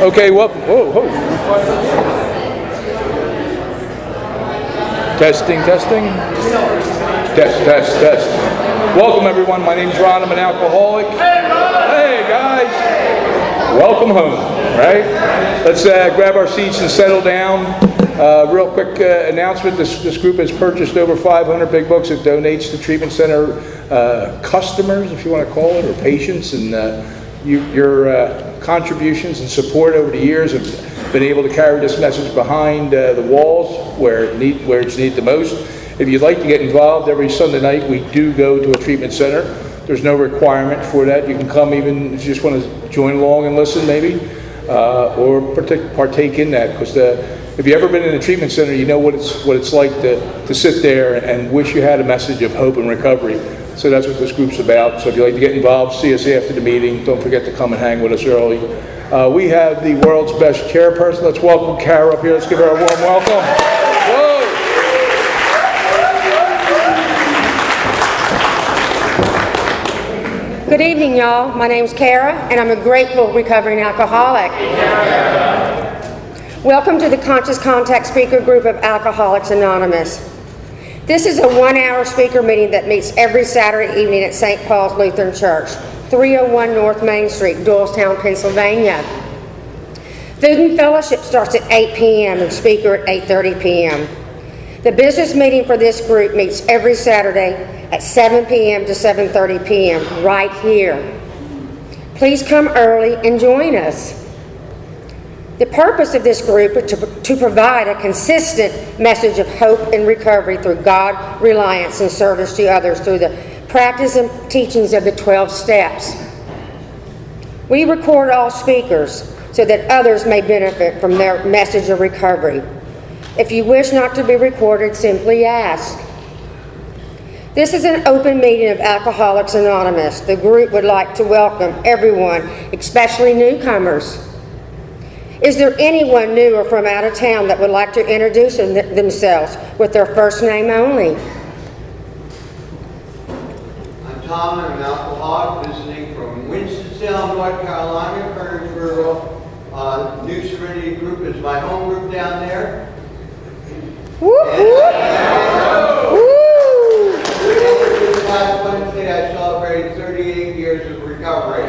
Okay, welcome. Whoa. Testing. Test. Welcome, everyone. My name's Ron. I'm an alcoholic. Hey, guys. Welcome home, right? Let's grab our seats and settle down. Real quick announcement. This group has purchased over 500 big books. It donates to treatment center customers, if you want to call it, or patients. And your contributions and support over the years have been able to carry this message behind the walls where it's needed the most. If you'd like to get involved, every Sunday night we do go to a treatment center. There's no requirement for that. You can come even if you just want to join along and listen, maybe, or partake in that. Because if you've ever been in a treatment center, you know what it's like to sit there and wish you had a message of hope and recovery. So that's what this group's about. So if you'd like to get involved, see us after the meeting. Don't forget to come and hang with us early. We have the world's best chairperson. Let's welcome Kara up here. Let's give her a warm welcome. Whoa. Good evening, y'all. My name's Kara, and I'm a grateful recovering alcoholic. Welcome to the Conscious Contact Speaker Group of Alcoholics Anonymous. This is a 1-hour speaker meeting that meets every Saturday evening at St. Paul's Lutheran Church, 301 North Main Street, Doylestown, Pennsylvania. Food and fellowship starts at 8 p.m. and speaker at 8:30 p.m. The business meeting for this group meets every Saturday at 7 p.m. to 7:30 p.m. right here. Please come early and join us. The purpose of this group is to provide a consistent message of hope and recovery through God, reliance, and service to others through the practice and teachings of the 12 steps. We record all speakers so that others may benefit from their message of recovery. If you wish not to be recorded, simply ask. This is an open meeting of Alcoholics Anonymous. The group would like to welcome everyone, especially newcomers. Is there anyone new or from out of town that would like to introduce themselves with their first name only? I'm Tom, I'm an alcoholic visiting from Winston-Salem, North Carolina, Kernersboro. New Serenity Group is my home group down there. This last Wednesday I celebrated 38 years of recovery.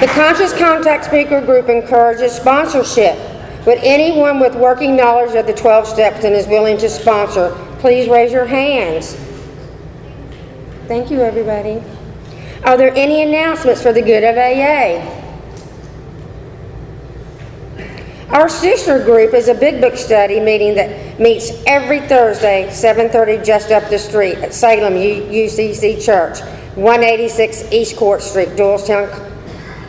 The Conscious Contact Speaker Group encourages sponsorship. Would anyone with working knowledge of the 12 steps and is willing to sponsor, please raise your hands. Thank you, everybody. Are there any announcements for the good of AA? Our sister group is a big book study meeting that meets every Thursday, 7:30, just up the street at Salem UCC Church, 186 East Court Street, Doylestown.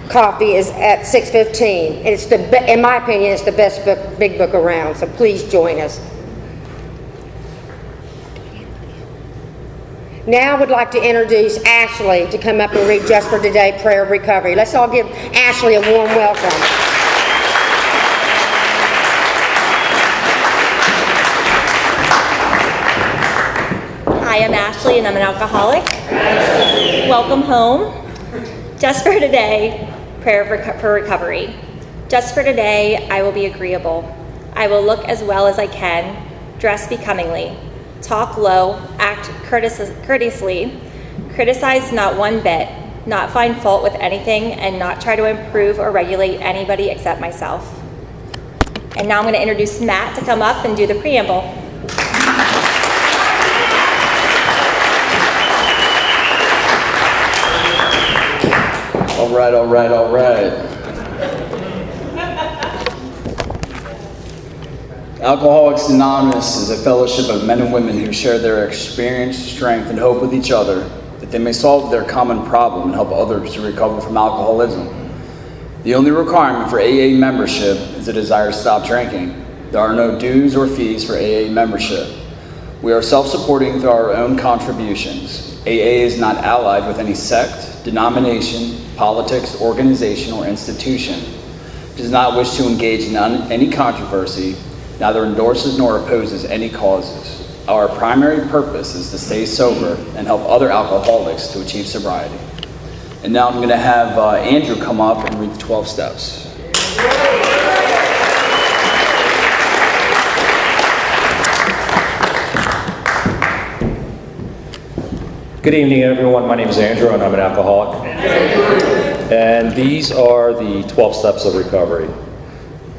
Coffee is at 6:15. It's in my opinion, it's the best big book around. So please join us. Now I would like to introduce Ashley to come up and read Just for Today Prayer of Recovery. Let's all give Ashley a warm welcome. Hi, I'm Ashley and I'm an alcoholic. Welcome home. Just for today, prayer for recovery. Just for today, I will be agreeable. I will look as well as I can, dress becomingly, talk low, act courteously, criticize not one bit, not find fault with anything, and not try to improve or regulate anybody except myself. And now I'm going to introduce Matt to come up and do the preamble. All right. Alcoholics Anonymous is a fellowship of men and women who share their experience, strength, and hope with each other, that they may solve their common problem and help others to recover from alcoholism. The only requirement for AA membership is a desire to stop drinking. There are no dues or fees for AA membership. We are self-supporting through our own contributions. AA is not allied with any sect, denomination, politics, organization, or institution. It does not wish to engage in any controversy, neither endorses nor opposes any causes. Our primary purpose is to stay sober and help other alcoholics to achieve sobriety. And now I'm going to have Andrew come up and read the 12 steps. Good evening, everyone. My name is Andrew, and I'm an alcoholic. And these are the 12 steps of recovery.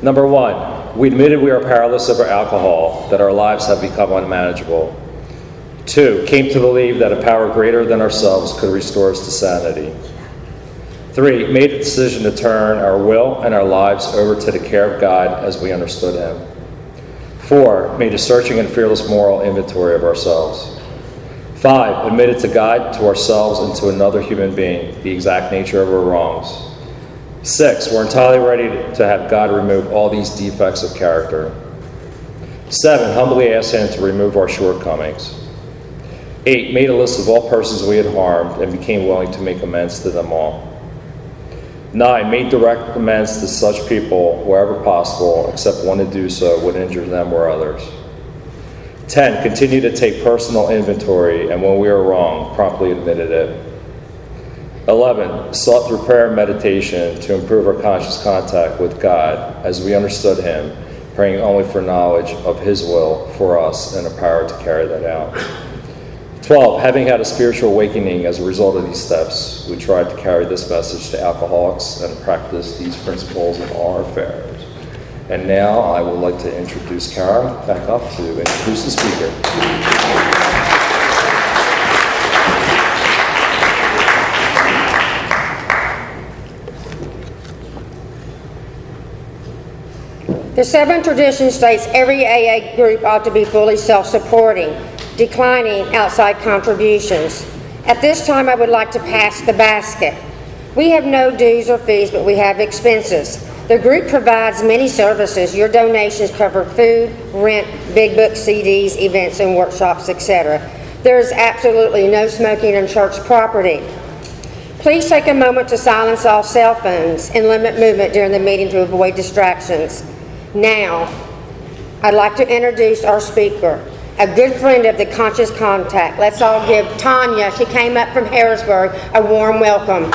Number 1, we admitted we are powerless over alcohol, that our lives have become unmanageable. 2, came to believe that a power greater than ourselves could restore us to sanity. 3, made a decision to turn our will and our lives over to the care of God as we understood Him. 4, made a searching and fearless moral inventory of ourselves. 5, admitted to God, to ourselves, and to another human being the exact nature of our wrongs. 6, we're entirely ready to have God remove all these defects of character. 7, humbly asked Him to remove our shortcomings. 8, made a list of all persons we had harmed and became willing to make amends to them all. 9, made direct amends to such people wherever possible, except one to do so would injure them or others. 10, continue to take personal inventory, and when we are wrong, promptly admitted it. 11, sought through prayer and meditation to improve our conscious contact with God as we understood Him, praying only for knowledge of His will for us and the power to carry that out. 12, having had a spiritual awakening as a result of these steps, we tried to carry this message to alcoholics and practice these principles in all our affairs. And now I would like to introduce Kara back up to introduce the speaker. The 7th tradition states every AA group ought to be fully self-supporting, declining outside contributions. At this time, I would like to pass the basket. We have no dues or fees, but we have expenses. The group provides many services. Your donations cover food, rent, big book CDs, events and workshops, etc. There is absolutely no smoking on church property. Please take a moment to silence all cell phones and limit movement during the meeting to avoid distractions. Now, I'd like to introduce our speaker, a good friend of the Conscious Contact. Let's all give Tanya, she came up from Harrisburg, a warm welcome.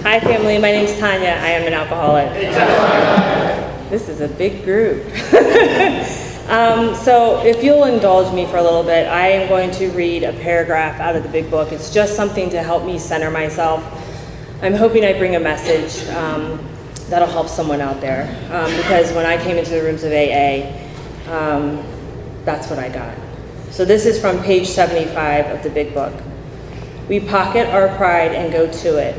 Hi family, my name's Tanya. I am an alcoholic. This is a big group. So if you'll indulge me for a little bit, I am going to read a paragraph out of the big book. It's just something to help me center myself. I'm hoping I bring a message that'll help someone out there. Because when I came into the rooms of AA, that's what I got. So this is from page 75 of the big book. We pocket our pride and go to it,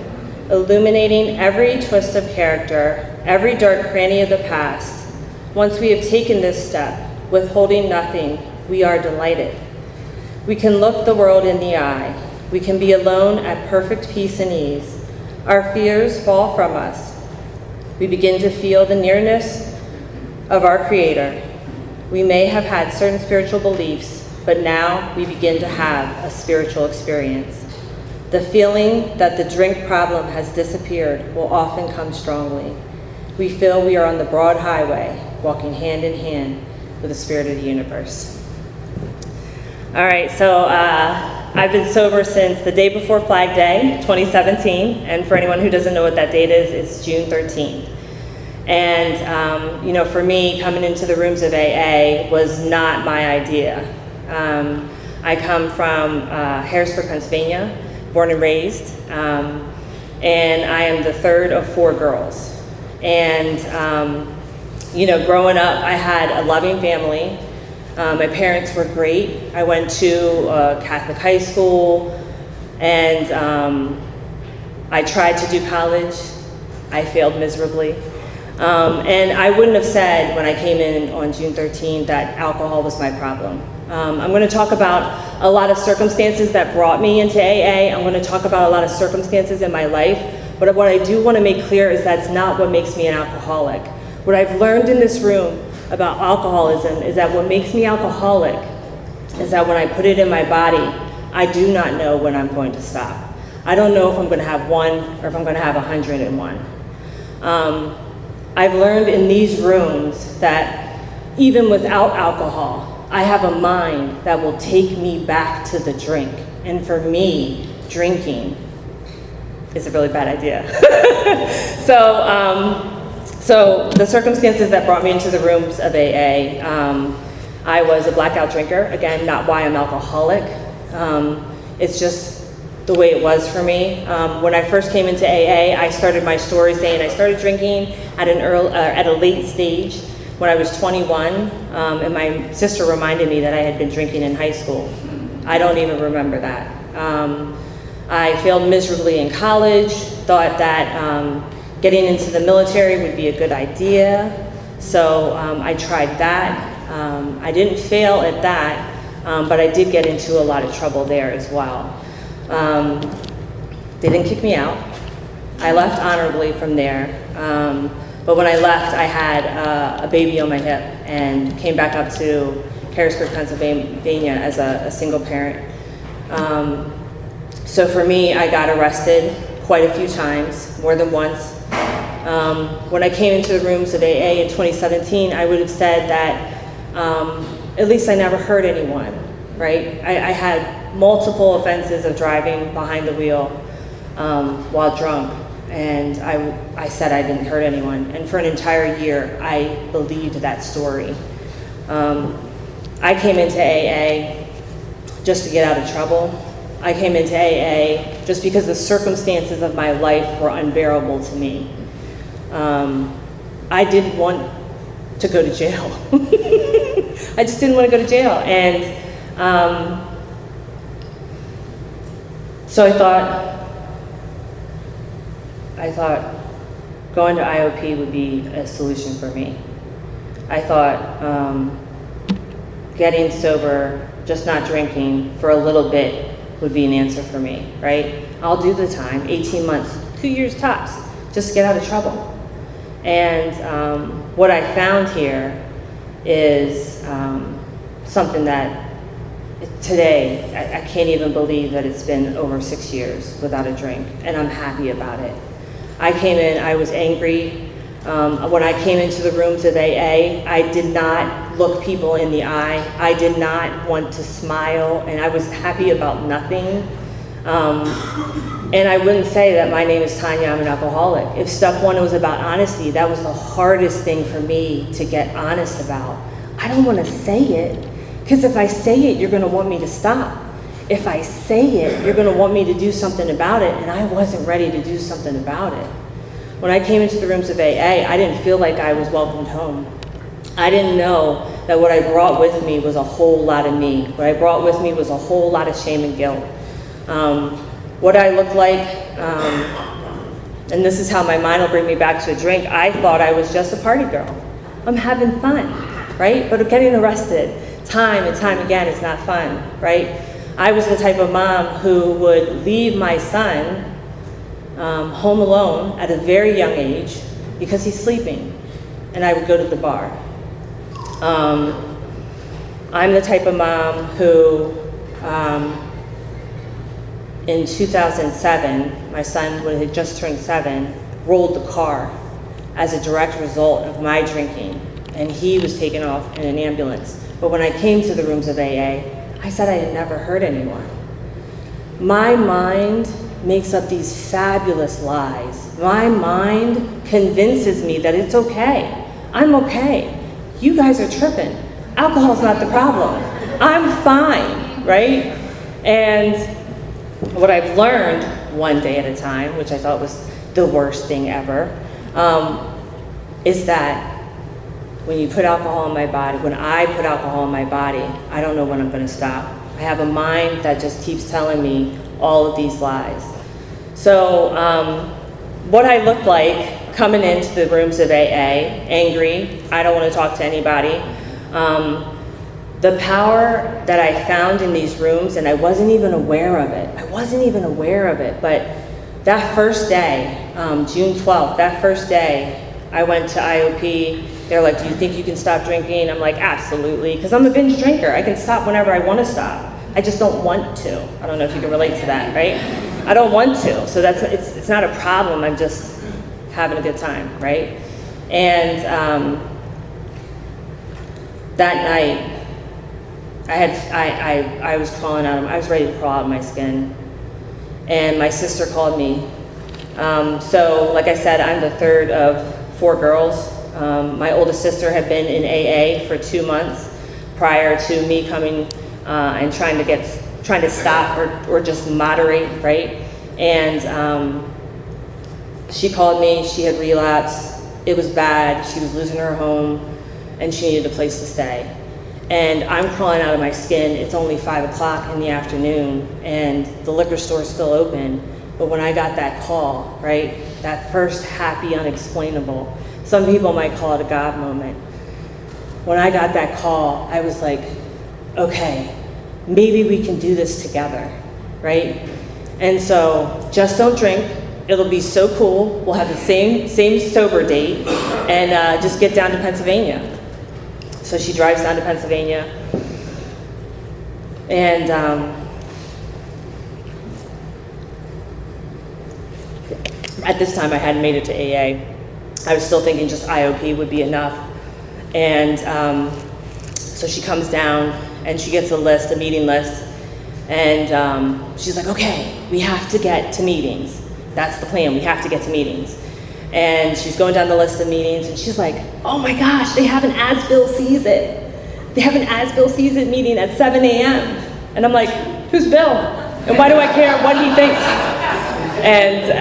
illuminating every twist of character, every dark cranny of the past. Once we have taken this step, withholding nothing, we are delighted. We can look the world in the eye. We can be alone at perfect peace and ease. Our fears fall from us. We begin to feel the nearness of our Creator. We may have had certain spiritual beliefs, but now we begin to have a spiritual experience. The feeling that the drink problem has disappeared will often come strongly. We feel we are on the broad highway, walking hand in hand with the spirit of the universe. All right, so I've been sober since the day before Flag Day, 2017, and for anyone who doesn't know what that date is, it's June 13th. And, for me, coming into the rooms of AA was not my idea. I come from Harrisburg, Pennsylvania, born and raised, and I am the third of 4 girls. And, growing up, I had a loving family. My parents were great. I went to a Catholic high school, and I tried to do college. I failed miserably. And I wouldn't have said when I came in on June 13th that alcohol was my problem. I'm going to talk about a lot of circumstances that brought me into AA. I'm going to talk about a lot of circumstances in my life. But what I do want to make clear is that's not what makes me an alcoholic. What I've learned in this room about alcoholism is that what makes me alcoholic is that when I put it in my body, I do not know when I'm going to stop. I don't know if I'm going to have one or if I'm going to have 101. I've learned in these rooms that even without alcohol, I have a mind that will take me back to the drink. And for me, drinking is a really bad idea. So the circumstances that brought me into the rooms of AA, I was a blackout drinker. Again, not why I'm alcoholic. It's just the way it was for me. When I first came into AA, I started my story saying I started drinking at a late stage when I was 21, and my sister reminded me that I had been drinking in high school. I don't even remember that. I failed miserably in college, thought that getting into the military would be a good idea, so I tried that. I didn't fail at that, but I did get into a lot of trouble there as well. They didn't kick me out. I left honorably from there, but when I left, I had a baby on my hip and came back up to Harrisburg, Pennsylvania as a single parent. So for me, I got arrested quite a few times, more than once. When I came into the rooms of AA in 2017, I would have said that at least I never hurt anyone, right? I had multiple offenses of driving behind the wheel while drunk, and I said I didn't hurt anyone. And for an entire year, I believed that story. I came into AA just to get out of trouble. I came into AA just because the circumstances of my life were unbearable to me. I didn't want to go to jail. I just didn't want to go to jail. And so I thought going to IOP would be a solution for me. I thought getting sober, just not drinking for a little bit would be an answer for me, right? I'll do the time, 18 months, 2 years tops, just to get out of trouble. And what I found here is something that today, I can't even believe that it's been over 6 years without a drink, and I'm happy about it. I came in, I was angry. When I came into the rooms of AA, I did not look people in the eye. I did not want to smile, and I was happy about nothing. And I wouldn't say that my name is Tanya, I'm an alcoholic. If step one was about honesty, that was the hardest thing for me to get honest about. I don't want to say it, because if I say it, you're going to want me to stop. If I say it, you're going to want me to do something about it, and I wasn't ready to do something about it. When I came into the rooms of AA, I didn't feel like I was welcomed home. I didn't know that what I brought with me was a whole lot of me. What I brought with me was a whole lot of shame and guilt. What I looked like, and this is how my mind will bring me back to a drink, I thought I was just a party girl. I'm having fun, right? But getting arrested time and time again is not fun, right? I was the type of mom who would leave my son home alone at a very young age because he's sleeping, and I would go to the bar. I'm the type of mom who, in 2007, my son, when he had just turned 7, rolled the car as a direct result of my drinking, and he was taken off in an ambulance. But when I came to the rooms of AA, I said I had never hurt anyone. My mind makes up these fabulous lies. My mind convinces me that it's okay. I'm okay. You guys are tripping. Alcohol's not the problem. I'm fine, right? And what I've learned one day at a time, which I thought was the worst thing ever, is that when you put alcohol in my body, when I put alcohol in my body, I don't know when I'm going to stop. I have a mind that just keeps telling me all of these lies. So what I looked like coming into the rooms of AA, angry, I don't want to talk to anybody. The power that I found in these rooms, and I wasn't even aware of it. But that first day, June 12th, that first day, I went to IOP. They're like, do you think you can stop drinking? I'm like, absolutely, because I'm a binge drinker. I can stop whenever I want to stop. I just don't want to. I don't know if you can relate to that, right? I don't want to. So it's not a problem. I'm just having a good time, right? And that night, I was crawling out. I was ready to crawl out of my skin, and my sister called me. So, like I said, I'm the third of 4 girls. My oldest sister had been in AA for 2 months prior to me coming and trying to stop or just moderate, right? And she called me. She had relapsed. It was bad. She was losing her home, and she needed a place to stay. And I'm crawling out of my skin. It's only 5 o'clock in the afternoon, and the liquor store is still open. But when I got that call, right, that first happy, unexplainable, some people might call it a God moment. When I got that call, I was like, okay, maybe we can do this together, right? And so, just don't drink. It'll be so cool. We'll have the same sober date, and just get down to Pennsylvania. So she drives down to Pennsylvania, and at this time I hadn't made it to AA. I was still thinking just IOP would be enough. And so she comes down and she gets a meeting list, and she's like, okay, we have to get to meetings. That's the plan, we have to get to meetings. And she's going down the list of meetings, and she's like, oh my gosh, they have an As-Bill Sees It. They have an As-Bill Sees It meeting at 7 a.m. And I'm like, who's Bill? And why do I care what he thinks? And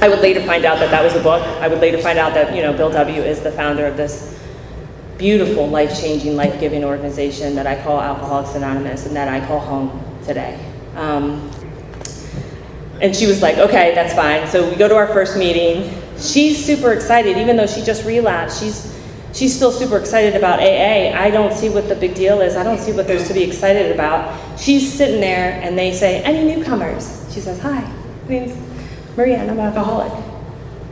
I would later find out that was a book. I would later find out that, Bill W. is the founder of this beautiful, life-changing, life-giving organization that I call Alcoholics Anonymous and that I call home today. And she was like, okay, that's fine. So we go to our first meeting. She's super excited, even though she just relapsed. She's still super excited about AA. I don't see what the big deal is. I don't see what there's to be excited about. She's sitting there, and they say, any newcomers? She says, hi, my name's Maria, and I'm an alcoholic.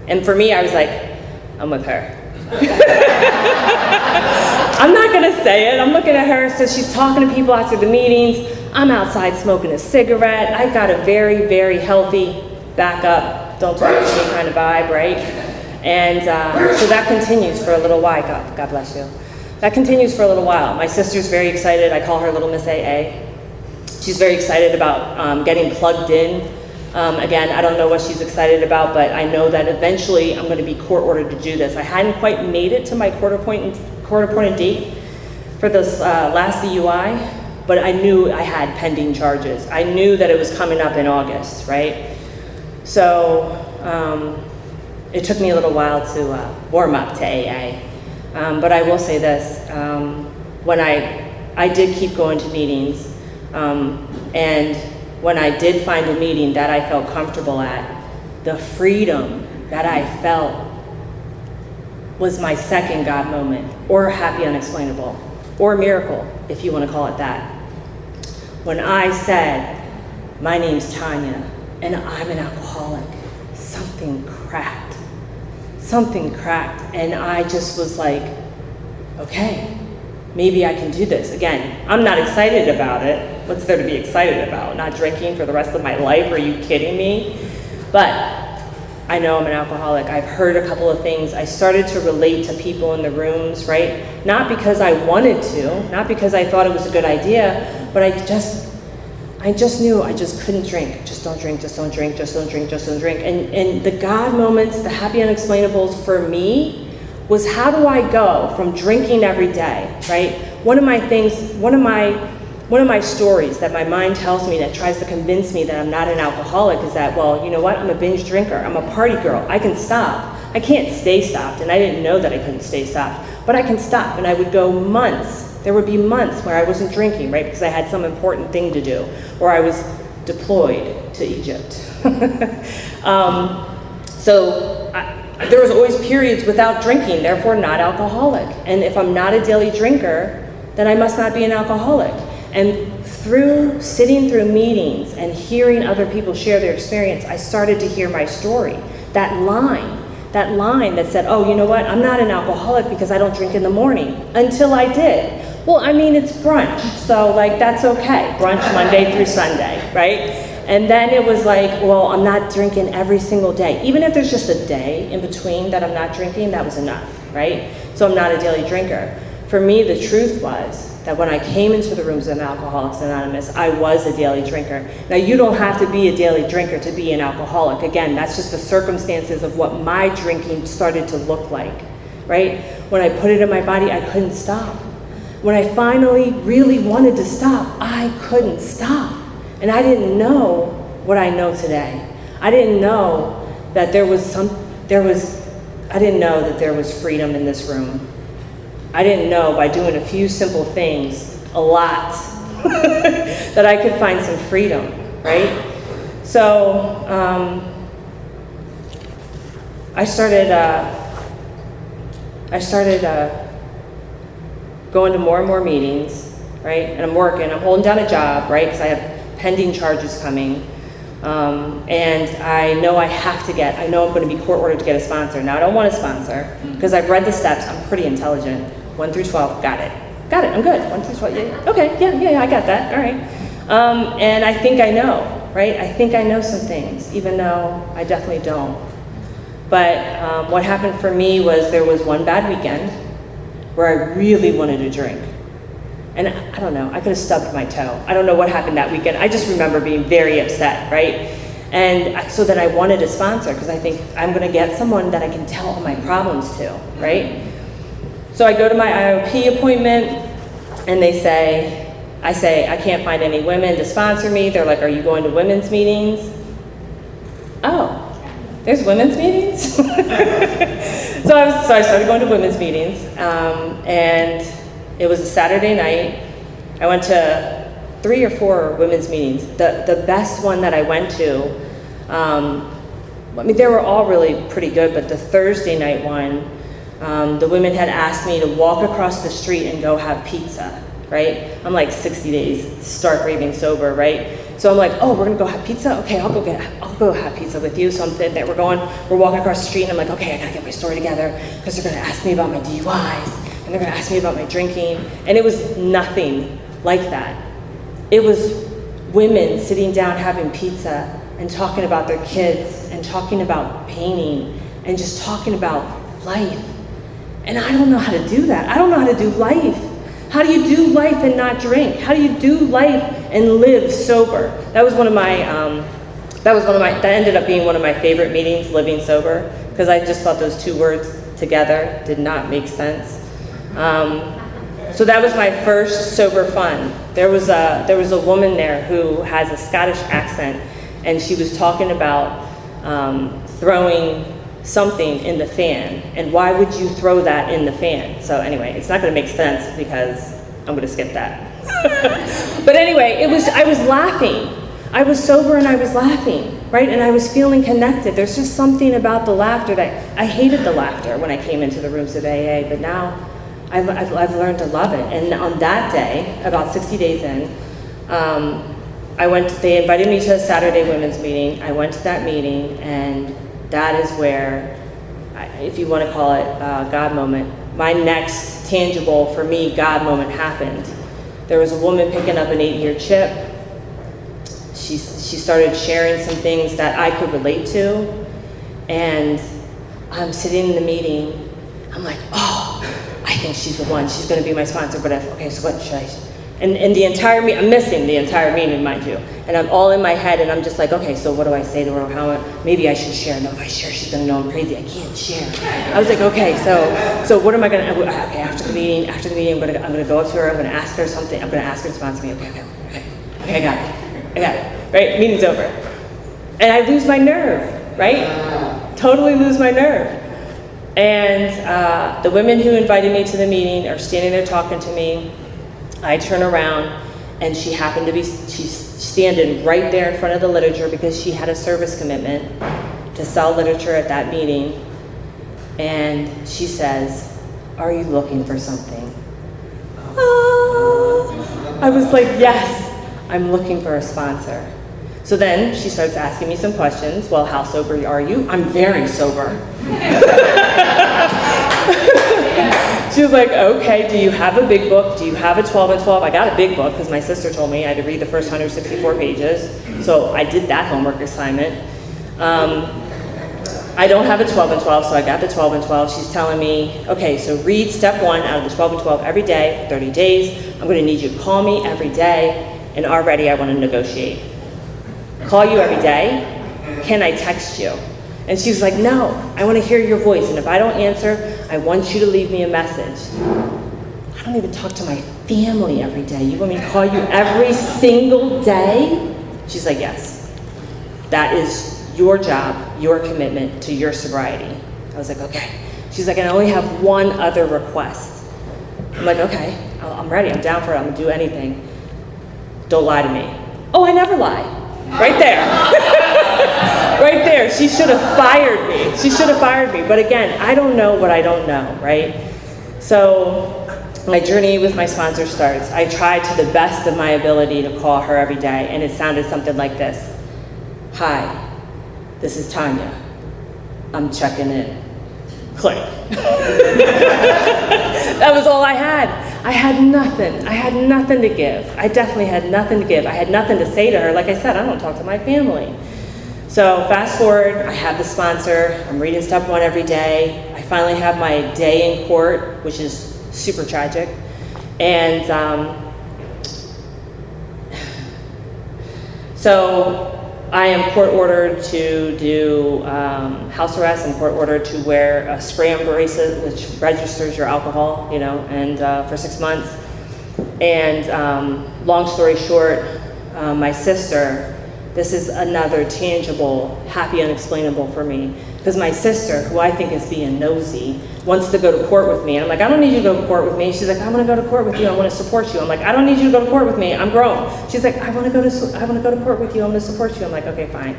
And for me, I was like, I'm with her. I'm not gonna say it. I'm looking at her, so she's talking to people after the meetings. I'm outside smoking a cigarette. I've got a very, very healthy back up, don't talk to me kind of vibe, right? And so that continues for a little while. God bless you. That continues for a little while. My sister's very excited. I call her Little Miss AA. She's very excited about getting plugged in. Again, I don't know what she's excited about, but I know that eventually I'm going to be court ordered to do this. I hadn't quite made it to my court-appointed date for this last DUI, but I knew I had pending charges. I knew that it was coming up in August, right? So it took me a little while to warm up to AA. But I will say this, when I did keep going to meetings, and when I did find a meeting that I felt comfortable at, the freedom that I felt was my second God moment, or happy unexplainable, or miracle, if you want to call it that. When I said, my name's Tanya, and I'm an alcoholic, something cracked. Something cracked, and I just was like, okay, maybe I can do this. Again, I'm not excited about it. What's there to be excited about? Not drinking for the rest of my life? Are you kidding me? But I know I'm an alcoholic. I've heard a couple of things. I started to relate to people in the rooms, right? Not because I wanted to, not because I thought it was a good idea, but I just knew I just couldn't drink. Just don't drink, just don't drink, just don't drink, just don't drink. And the God moments, the happy unexplainables for me was, how do I go from drinking every day, right? One of my stories that my mind tells me that tries to convince me that I'm not an alcoholic is that, well, you know what? I'm a binge drinker. I'm a party girl. I can stop. I can't stay stopped, and I didn't know that I couldn't stay stopped, but I can stop, and I would go months. There would be months where I wasn't drinking, right, because I had some important thing to do, or I was deployed to Egypt. There was always periods without drinking, therefore not alcoholic. And if I'm not a daily drinker, then I must not be an alcoholic. And through sitting through meetings and hearing other people share their experience, I started to hear my story. That line that said, oh, you know what, I'm not an alcoholic because I don't drink in the morning, until I did. Well, I mean, it's brunch, so like that's okay. Brunch Monday through Sunday, right? And then it was like, well, I'm not drinking every single day. Even if there's just a day in between that I'm not drinking, that was enough, right? So I'm not a daily drinker. For me, the truth was that when I came into the rooms of Alcoholics Anonymous, I was a daily drinker. Now, you don't have to be a daily drinker to be an alcoholic. Again, that's just the circumstances of what my drinking started to look like, right? When I put it in my body, I couldn't stop. When I finally really wanted to stop, I couldn't stop. And I didn't know what I know today. I didn't know that I didn't know that there was freedom in this room. I didn't know by doing a few simple things, a lot, that I could find some freedom, right? So I started going to more and more meetings, right? And I'm working, I'm holding down a job, right? Because I have pending charges coming. And I know I know I'm going to be court ordered to get a sponsor. Now, I don't want a sponsor because I've read the steps. I'm pretty intelligent. 1 through 12, got it, I'm good. 1 through 12, yeah, okay, yeah, I got that, all right. And I think I know, right? I think I know some things, even though I definitely don't. But what happened for me was there was one bad weekend where I really wanted to drink. And I don't know, I could have stubbed my toe. I don't know what happened that weekend. I just remember being very upset, right? And so then I wanted a sponsor because I think I'm gonna get someone that I can tell all my problems to, right? So I go to my IOP appointment and I say, I can't find any women to sponsor me. They're like, are you going to women's meetings? Oh, there's women's meetings? So I started going to women's meetings, and it was a Saturday night. I went to 3 or 4 women's meetings. The best one that I went to, I mean, they were all really pretty good, but the Thursday night one, the women had asked me to walk across the street and go have pizza, right? I'm like 60 days, stark raving sober, right? So I'm like, oh, we're gonna go have pizza? Okay, I'll go have pizza with you. So I'm sitting there, we're walking across the street, and I'm like, okay, I gotta get my story together, because they're gonna ask me about my DUIs, and they're gonna ask me about my drinking. And it was nothing like that. It was women sitting down having pizza and talking about their kids and talking about painting and just talking about life. And I don't know how to do that. I don't know how to do life. How do you do life and not drink? How do you do life and live sober? That ended up being one of my favorite meetings, living sober, because I just thought those 2 words together did not make sense. So that was my first sober fun. There was a woman there who has a Scottish accent, and she was talking about throwing something in the fan, and why would you throw that in the fan? So anyway, it's not going to make sense because I'm going to skip that. But anyway, I was laughing. I was sober and I was laughing, right? And I was feeling connected. There's just something about the laughter that I hated the laughter when I came into the rooms of AA, but now I've learned to love it. And on that day, about 60 days in, they invited me to a Saturday women's meeting. I went to that meeting, and that is where, if you want to call it a God moment, my next tangible, for me, God moment happened. There was a woman picking up an 8-year chip. She started sharing some things that I could relate to, and I'm sitting in the meeting. I'm like, oh, I think she's the one. She's going to be my sponsor. But okay, so what should I? And the entire meeting, I'm missing the entire meeting, mind you. And I'm all in my head, and I'm just like, okay, so what do I say to her? Maybe I should share. No, if I share, she's gonna know I'm crazy. I can't share. I was like, okay, so what am I gonna? Okay, after the meeting, I'm gonna go up to her. I'm gonna ask her something. I'm gonna ask her to sponsor me. Okay, I got it. Right, meeting's over, and I lose my nerve. Right, totally lose my nerve. And the women who invited me to the meeting are standing there talking to me. I turn around, and she happened to be, she's standing right there in front of the literature because she had a service commitment to sell literature at that meeting. And she says, are you looking for something? I was like, yes, I'm looking for a sponsor. So then she starts asking me some questions. Well, how sober are you? I'm very sober. She was like, okay, do you have a big book? Do you have a 12 and 12? I got a big book because my sister told me I had to read the first 164 pages. So I did that homework assignment. I don't have a 12 and 12, so I got the 12 and 12. She's telling me, okay, so read step 1 out of the 12 and 12 every day for 30 days. I'm going to need you to call me every day, and already I want to negotiate. Call you every day? Can I text you? And she was like, no, I want to hear your voice, and if I don't answer, I want you to leave me a message. I don't even talk to my family every day. You want me to call you every single day? She's like, yes. That is your job, your commitment to your sobriety. I was like, okay. She's like, and I only have one other request. I'm like, okay, I'm ready, I'm down for it, I'm gonna do anything. Don't lie to me. Oh, I never lie. Right there. Right there, she should have fired me. She should have fired me. But again, I don't know what I don't know, right? So my journey with my sponsor starts. I tried to the best of my ability to call her every day, and it sounded something like this. Hi. This is Tanya. I'm checking in. Click. That was all I had. I had nothing. I had nothing to give. I definitely had nothing to give. I had nothing to say to her. Like I said, I don't talk to my family. So fast forward, I have the sponsor. I'm reading step 1 every day. I finally have my day in court, which is super tragic. And so I am court ordered to do house arrest. I'm court ordered to wear a spray-on bracelet, which registers your alcohol, and for 6 months. And long story short, my sister, this is another tangible, happy, unexplainable for me. Because my sister, who I think is being nosy, wants to go to court with me. And I'm like, I don't need you to go to court with me. She's like, I want to go to court with you. I want to support you. I'm like, I don't need you to go to court with me. I'm grown. She's like, I want to go to court with you. I'm going to support you. I'm like, okay, fine.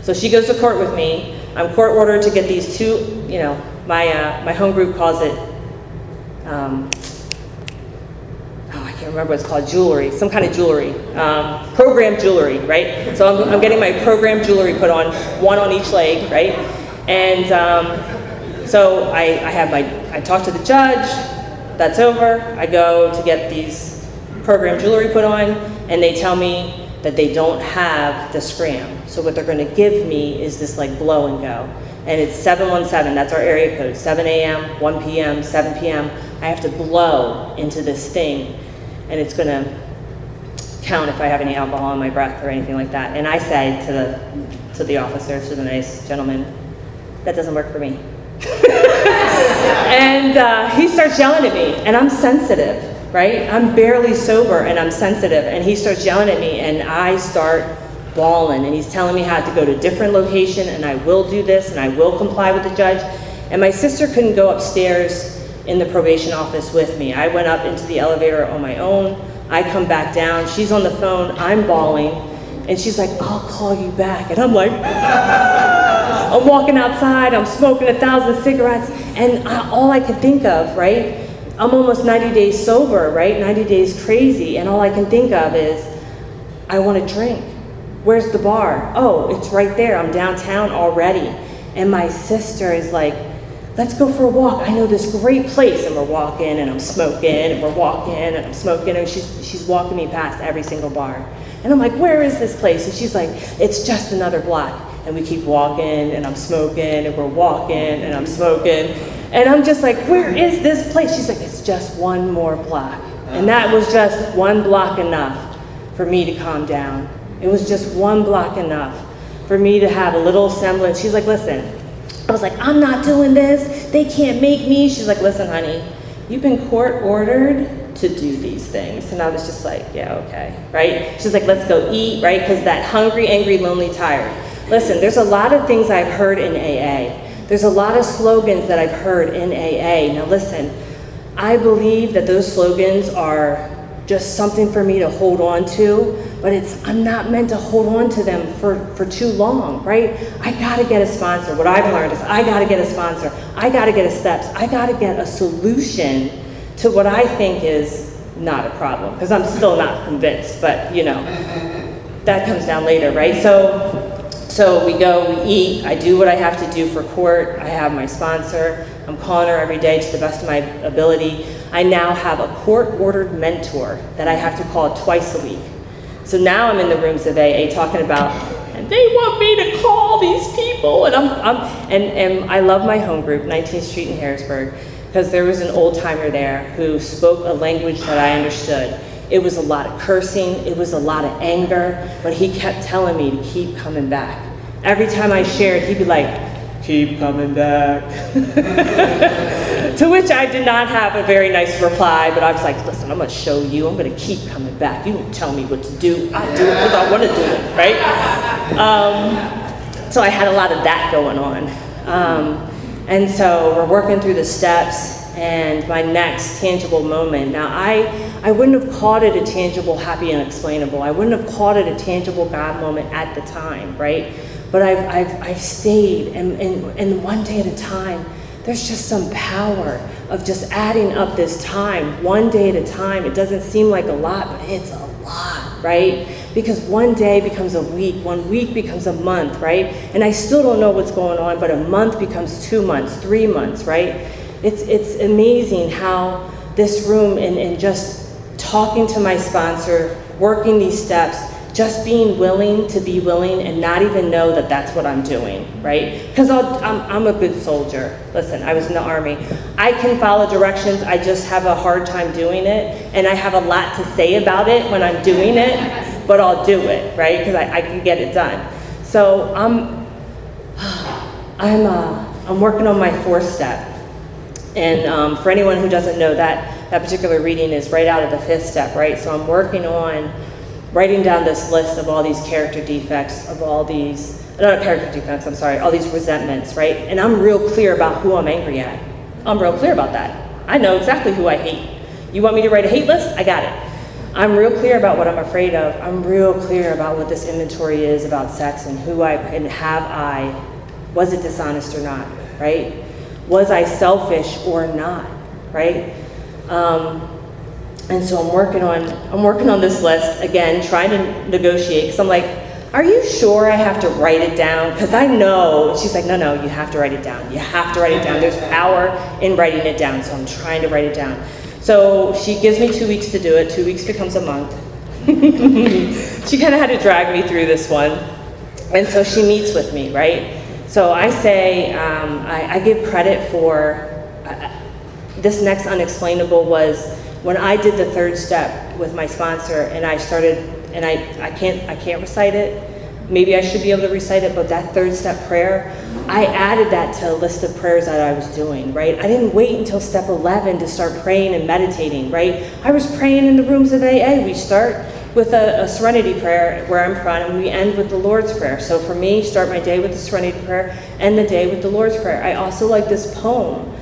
So she goes to court with me. I'm court ordered to get these 2, my home group calls it, I can't remember what it's called, jewelry, some kind of jewelry, program jewelry, right? So I'm getting my program jewelry put on, 1 on each leg, right? And so I talk to the judge, that's over. I go to get these program jewelry put on, and they tell me that they don't have the scram. So what they're gonna give me is this like blow and go. And it's 717, that's our area code, 7 a.m., 1 p.m., 7 p.m. I have to blow into this thing, and it's gonna count if I have any alcohol in my breath or anything like that. And I say to the officer, to the nice gentleman, that doesn't work for me. And he starts yelling at me, and I'm sensitive, right? I'm barely sober, and I'm sensitive, and he starts yelling at me, and I start bawling, and he's telling me how to go to a different location, and I will do this, and I will comply with the judge. And my sister couldn't go upstairs in the probation office with me. I went up into the elevator on my own. I come back down. She's on the phone. I'm bawling. And she's like, I'll call you back. And I'm like, I'm walking outside. I'm smoking 1,000 cigarettes. And all I could think of, right? I'm almost 90 days sober, right? 90 days crazy. And all I can think of is, I want to drink. Where's the bar? Oh, it's right there. I'm downtown already. And my sister is like, let's go for a walk. I know this great place. And we're walking, and I'm smoking, and we're walking, and I'm smoking, and she's walking me past every single bar. And I'm like, where is this place? And she's like, it's just another block. And we keep walking, and I'm smoking, and we're walking, and I'm smoking. And I'm just like, where is this place? She's like, it's just one more block. And that was just one block enough for me to calm down. It was just one block enough for me to have a little semblance. She's like, listen. I was like, I'm not doing this. They can't make me. She's like, listen, honey, you've been court ordered to do these things. And I was just like, yeah, okay, right? She's like, let's go eat, right? Because that hungry, angry, lonely, tired. Listen, there's a lot of things I've heard in AA. There's a lot of slogans that I've heard in AA. Now listen, I believe that those slogans are just something for me to hold on to, but I'm not meant to hold on to them for too long, right? I gotta get a sponsor. What I've learned is I gotta get a sponsor. I gotta get a steps. I gotta get a solution to what I think is not a problem, because I'm still not convinced, but that comes down later, right? So So we go, we eat, I do what I have to do for court, I have my sponsor, I'm calling her every day to the best of my ability. I now have a court-ordered mentor that I have to call twice a week. So now I'm in the rooms of AA talking about, and they want me to call these people, and and I love my home group, 19th Street in Harrisburg, because there was an old timer there who spoke a language that I understood. It was a lot of cursing, it was a lot of anger, but he kept telling me to keep coming back. Every time I shared, he'd be like, keep coming back. To which I did not have a very nice reply, but I was like, listen, I'm gonna show you, I'm gonna keep coming back. You don't tell me what to do, I do it because I wanna do it, right? So I had a lot of that going on. And so we're working through the steps, and my next tangible moment. Now, I wouldn't have called it a tangible, happy, and explainable. I wouldn't have called it a tangible God moment at the time, right? But I've stayed, and one day at a time, there's just some power of just adding up this time, one day at a time. It doesn't seem like a lot, but it's a lot, right? Because one day becomes a week, 1 week becomes a month, right? And I still don't know what's going on, but a month becomes 2 months, 3 months, right? It's amazing how this room and just talking to my sponsor, working these steps, just being willing to be willing and not even know that that's what I'm doing, right? Because I'm a good soldier. Listen, I was in the Army. I can follow directions, I just have a hard time doing it, and I have a lot to say about it when I'm doing it, but I'll do it, right? Because I can get it done. So I'm working on my 4th step. And for anyone who doesn't know, that particular reading is right out of the 5th step, right? So I'm working on writing down this list of all these character defects, of all these, not character defects, I'm sorry, all these resentments, right? And I'm real clear about who I'm angry at. I'm real clear about that. I know exactly who I hate. You want me to write a hate list? I got it. I'm real clear about what I'm afraid of. I'm real clear about what this inventory is about sex and who was it dishonest or not, right? Was I selfish or not, right? And so I'm working on this list again, trying to negotiate, because I'm like, are you sure I have to write it down? Because I know. She's like, no, you have to write it down. You have to write it down. There's power in writing it down. So I'm trying to write it down. So she gives me 2 weeks to do it. 2 weeks becomes a month. She kind of had to drag me through this one. And so she meets with me, right? So I say, I give credit for, this next unexplainable was when I did the 3rd step with my sponsor, and I started, and I can't recite it. Maybe I should be able to recite it, but that 3rd step prayer, I added that to a list of prayers that I was doing, right? I didn't wait until step 11 to start praying and meditating, right? I was praying in the rooms of AA. We start with a serenity prayer where I'm from, and we end with the Lord's Prayer. So for me, start my day with the serenity prayer, end the day with the Lord's Prayer. I also like this poem.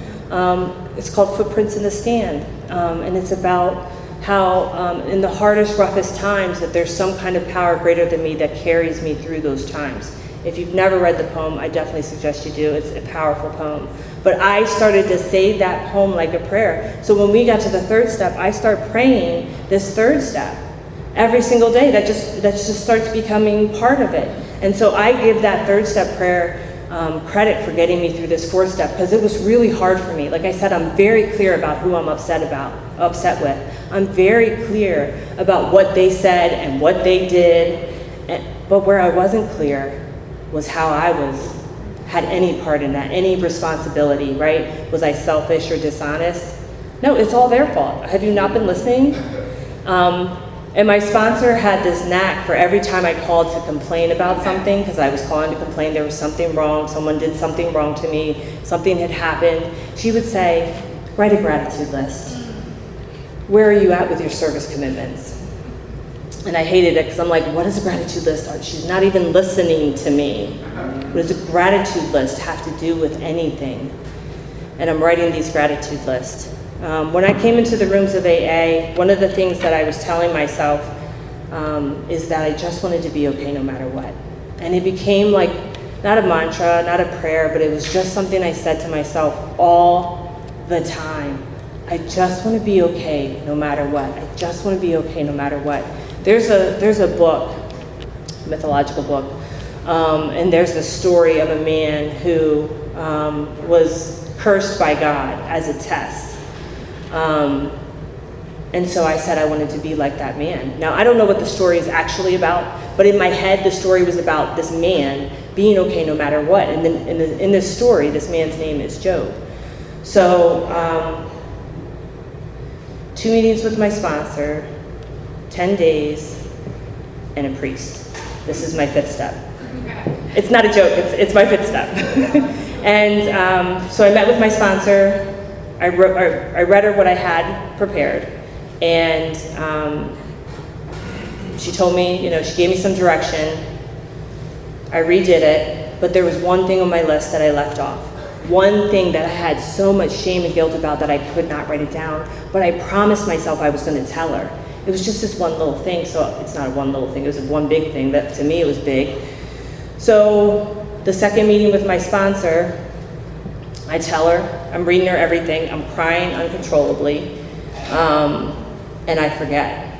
It's called Footprints in the Stand, and it's about how in the hardest, roughest times that there's some kind of power greater than me that carries me through those times. If you've never read the poem, I definitely suggest you do. It's a powerful poem. But I started to say that poem like a prayer. So when we got to the 3rd step, I start praying this 3rd step every single day. That just starts becoming part of it. And so I give that 3rd step prayer credit for getting me through this 4th step, because it was really hard for me. Like I said, I'm very clear about who I'm upset with. I'm very clear about what they said and what they did. But where I wasn't clear was how I had any part in that, any responsibility, right? Was I selfish or dishonest? No, it's all their fault. Have you not been listening? And my sponsor had this knack for every time I called to complain about something, because I was calling to complain there was something wrong, someone did something wrong to me, something had happened, she would say, write a gratitude list. Where are you at with your service commitments? And I hated it because I'm like, what is a gratitude list? She's not even listening to me. What does a gratitude list have to do with anything? And I'm writing these gratitude lists. When I came into the rooms of AA, one of the things that I was telling myself is that I just wanted to be okay no matter what. And it became like, not a mantra, not a prayer, but it was just something I said to myself all the time. I just want to be okay no matter what. I just want to be okay no matter what. There's a book, mythological book, And there's the story of a man who was cursed by God as a test. And so I said I wanted to be like that man. Now, I don't know what the story is actually about, but in my head, the story was about this man being okay no matter what. And then in this story, this man's name is Job. So 2 meetings with my sponsor, 10 days, and a priest. This is my 5th step. It's not a joke, it's my 5th step. And so I met with my sponsor, I read her what I had prepared, and she told me, she gave me some direction. I redid it, but there was one thing on my list that I left off. One thing that I had so much shame and guilt about that I could not write it down, but I promised myself I was going to tell her. It was just this one little thing, so it's not one little thing, it was one big thing, that to me it was big. So the second meeting with my sponsor, I tell her, I'm reading her everything, I'm crying uncontrollably, and I forget.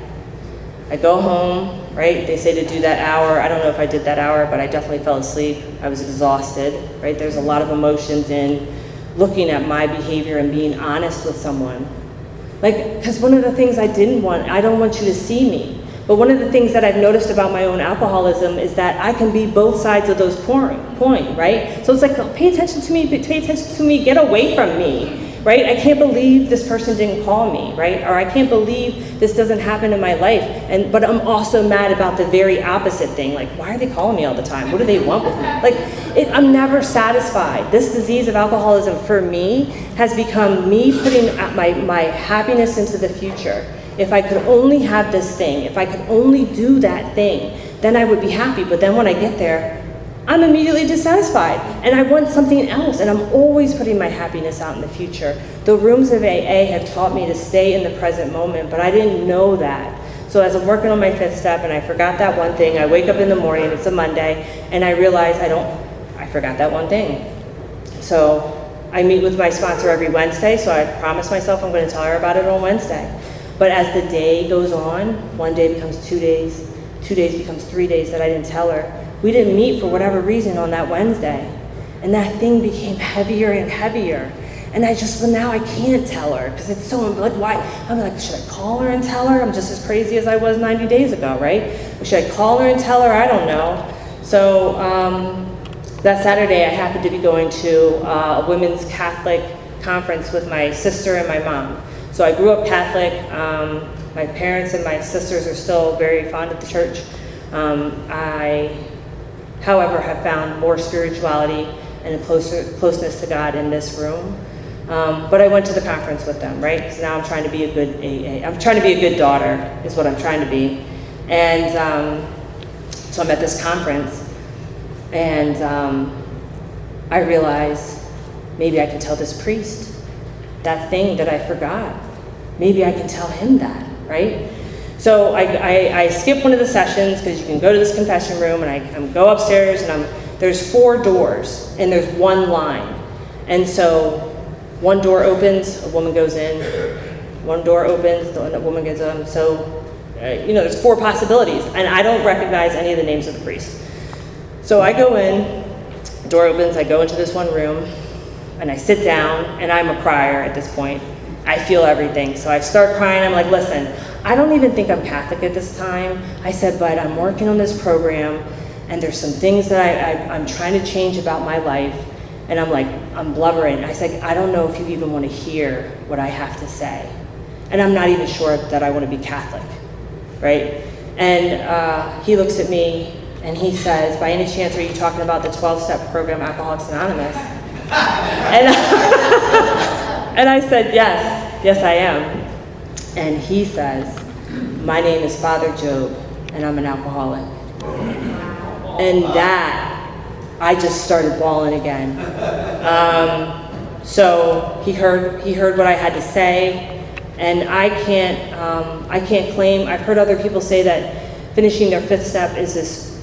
I go home, right? They say to do that hour. I don't know if I did that hour, but I definitely fell asleep. I was exhausted, right? There's a lot of emotions in looking at my behavior and being honest with someone. Because one of the things I don't want you to see me. But one of the things that I've noticed about my own alcoholism is that I can be both sides of those coin, right? So it's like, pay attention to me, get away from me, right? I can't believe this person didn't call me, right? Or I can't believe this doesn't happen in my life. But I'm also mad about the very opposite thing. Like, why are they calling me all the time? What do they want with me? I'm never satisfied. This disease of alcoholism for me has become me putting my happiness into the future. If I could only have this thing, if I could only do that thing, then I would be happy. But then when I get there, I'm immediately dissatisfied and I want something else, and I'm always putting my happiness out in the future. The rooms of AA have taught me to stay in the present moment, but I didn't know that. So as I'm working on my 5th step and I forgot that one thing, I wake up in the morning, it's a Monday, and I realize I forgot that one thing. So I meet with my sponsor every Wednesday, so I promised myself I'm going to tell her about it on Wednesday. But as the day goes on, one day becomes 2 days, 2 days becomes 3 days that I didn't tell her. We didn't meet for whatever reason on that Wednesday. And that thing became heavier and heavier. And now I can't tell her because it's so, why? I'm like, should I call her and tell her? I'm just as crazy as I was 90 days ago, right? Should I call her and tell her? I don't know. So that Saturday I happened to be going to a women's Catholic conference with my sister and my mom. So I grew up Catholic. My parents and my sisters are still very fond of the church. I, however, have found more spirituality and a closeness to God in this room. But I went to the conference with them, right? Because now I'm trying to be a good AA. I'm trying to be a good daughter, is what I'm trying to be. And so I'm at this conference, and I realized maybe I can tell this priest that thing that I forgot. Maybe I can tell him that, right? So I skip one of the sessions because you can go to this confession room, and I go upstairs, and there's 4 doors and there's 1 line. And so one door opens, a woman goes in. One door opens, a woman goes in. So, there's 4 possibilities, and I don't recognize any of the names of the priests. So I go in, the door opens, I go into this one room, and I sit down, and I'm a crier at this point. I feel everything. So I start crying. I'm like, listen, I don't even think I'm Catholic at this time. I said, but I'm working on this program, and there's some things that I'm trying to change about my life. And I'm blubbering. I said, I don't know if you even want to hear what I have to say. And I'm not even sure that I want to be Catholic, right? And he looks at me, and he says, by any chance, are you talking about the 12-step program, Alcoholics Anonymous? And I said, yes, I am. And he says, my name is Father Job, and I'm an alcoholic. And that, I just started bawling again. So he heard what I had to say, and I can't claim. I've heard other people say that finishing their 5th step is this